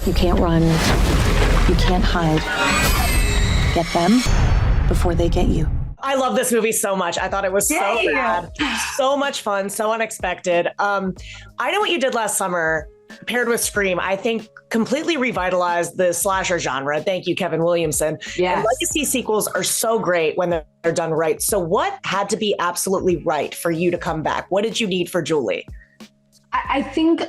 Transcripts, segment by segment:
You can't run. You can't hide. Get them before they get you. I love this movie so much. I thought it was so rad, so much fun, so unexpected. I Know What You Did Last Summer, paired with Scream, I think completely revitalized the slasher genre. Thank you, Kevin Williamson. Yes. And legacy sequels are so great when they're done right. So what had to be absolutely right for you to come back? What did you need for Julie? I think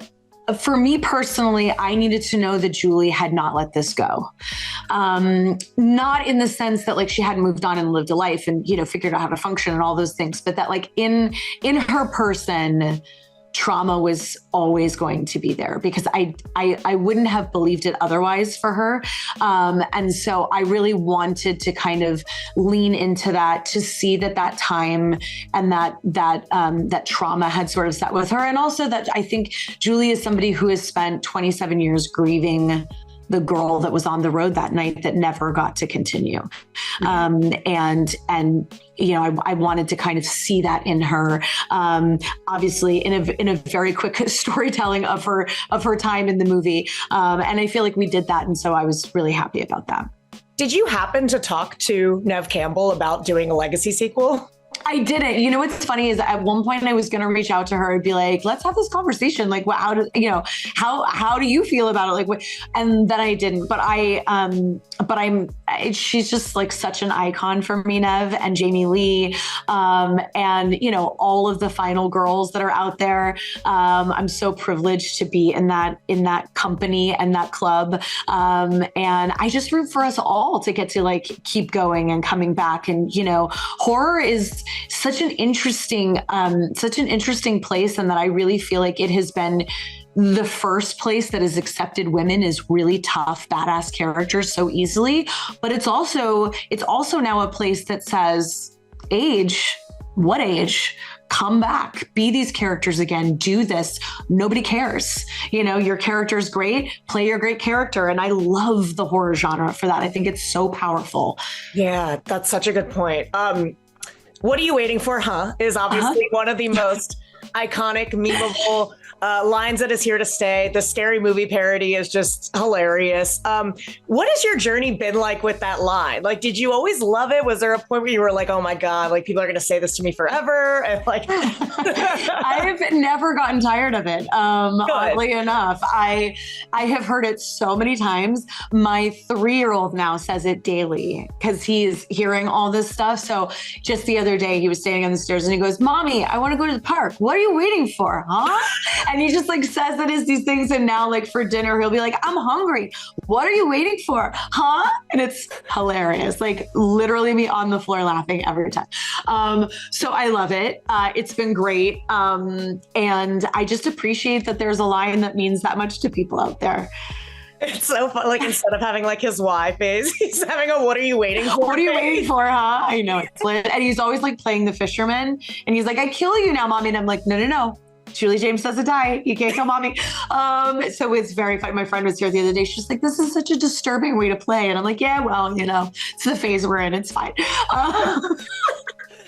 for me personally, I needed to know that Julie had not let this go. Not in the sense that like she hadn't moved on and lived a life and, you know, figured out how to function and all those things, but that like in her person, trauma was always going to be there because I wouldn't have believed it otherwise for her. And so I really wanted to kind of lean into that, to see that time and that trauma had sort of sat with her. And also that I think Julie is somebody who has spent 27 years grieving the girl that was on the road that night that never got to continue. And you know, I wanted to kind of see that in her, obviously in a very quick storytelling of her time in the movie. And I feel like we did that. And so I was really happy about that. Did you happen to talk to Neve Campbell about doing a legacy sequel? I didn't. You know, what's funny is at one point I was going to reach out to her and be like, let's have this conversation. Like, how do you feel about it? Like, what? And then I didn't, she's just like such an icon for me, Neve, and Jamie Lee. And, you know, all of the final girls that are out there. I'm so privileged to be in that company and that club. And I just root for us all to get to like keep going and coming back. And, you know, horror is such an interesting place, and that I really feel like it has been the first place that has accepted women as really tough, badass characters so easily. But it's also now a place that says, what age? Come back, be these characters again, do this. Nobody cares. You know, your character is great, play your great character. And I love the horror genre for that. I think it's so powerful. Yeah, that's such a good point. What are you waiting for, huh? Is obviously one of the most iconic, memeable lines that is here to stay. The Scary Movie parody is just hilarious. What has your journey been like with that line? Like, did you always love it? Was there a point where you were like, oh my God, like people are going to say this to me forever? And like, I've never gotten tired of it. Oddly enough, I have heard it so many times. My 3-year-old now says it daily because he's hearing all this stuff. So just the other day he was standing on the stairs and he goes, Mommy, I want to go to the park. What are you waiting for? Huh? And he just like says it as these things. And now like for dinner, he'll be like, I'm hungry. What are you waiting for? Huh? And it's hilarious. Like literally me on the floor laughing every time. So I love it. It's been great. And I just appreciate that there's a line that means that much to people out there. It's so fun. Like instead of having like his why face, he's having a what are you waiting for? What are you waiting for, huh? I know it's lit. And he's always like playing the fisherman. And he's like, I kill you now, Mommy. And I'm like, no. Julie James says to die. You can't kill Mommy. So it's very funny. My friend was here the other day. She's like, this is such a disturbing way to play. And I'm like, yeah, well, you know, it's the phase we're in. It's fine.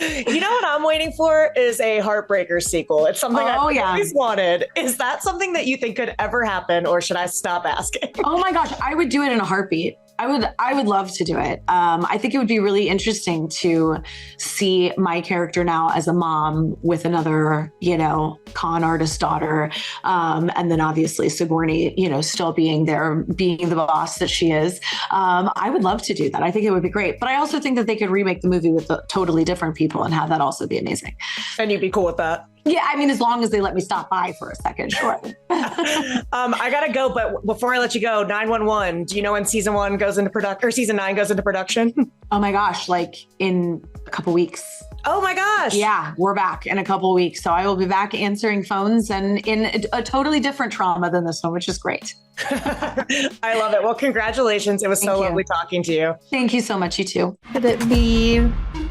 You know what I'm waiting for is a Heartbreaker sequel. It's something I've always wanted. Is that something that you think could ever happen, or should I stop asking? Oh my gosh, I would do it in a heartbeat. I would love to do it. I think it would be really interesting to see my character now as a mom with another, you know, con artist daughter. And then obviously Sigourney, you know, still being there, being the boss that she is. I would love to do that. I think it would be great. But I also think that they could remake the movie with totally different people and have that also be amazing. And you'd be cool with that? Yeah, I mean, as long as they let me stop by for a second, sure. I gotta go, but before I let you go, 911. Do you know when season 1 goes into production, or season 9 goes into production? Oh my gosh, like in a couple weeks. Oh my gosh. Yeah, we're back in a couple of weeks. So I will be back answering phones and in a totally different trauma than this one, which is great. I love it. Well, congratulations. It was so lovely talking to you. Thank you so much. You too. Could it be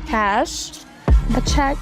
cash? A check?